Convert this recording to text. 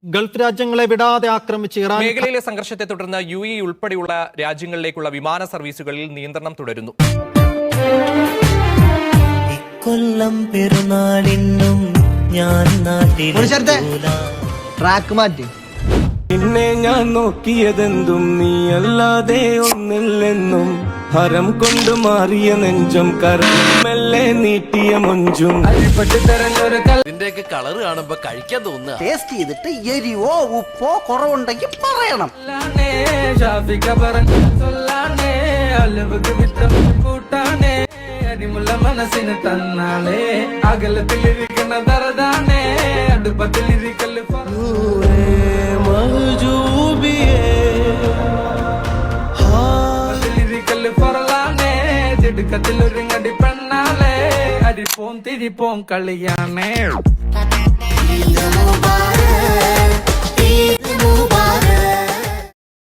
Gulf രാജ്യങ്ങളെ വിടാതെ ആക്രമിച്ച് ഇറാൻ മേഖലയിലെ സംഘർഷത്തെ തുടർന്ന് UAE ഉൾപ്പെടെയുള്ള രാജ്യങ്ങളിലേക്കുള്ള വിമാന സർവീസുകളിൽ നിയന്ത്രണം തുടരുന്നു. കൊല്ലം പെരുന്നാളിനും ഞാൻ ട്രാക്ക് മാറ്റി നിന്നെ ഞാൻ നോക്കിയതെന്തും നീ അല്ലാതെ ഒന്നില്ലെന്നും ഹരം കൊണ്ട് മാറിയ നെഞ്ചും കരമെല്ലെ നീട്ടിയ മൊഞ്ചും ഇതിന്റെയൊക്കെ കളർ കാണുമ്പോ കഴിക്കാൻ തോന്നുക. ടേസ്റ്റ് ചെയ്തിട്ട് എരിവോ ഉപ്പോ കുറവുണ്ടെങ്കിൽ പറയണം. മനസ്സിന് തന്നാളെ അകലത്തിലിരിക്കുന്ന ദറദാനെ അടുപ്പത്തിലിരിക്കല് പറലാനെ തിടുക്കത്തിലൊരുങ്ങടി പെണ്ണാളെ അരിപ്പോം തിരിപ്പോം കളിയാണേ.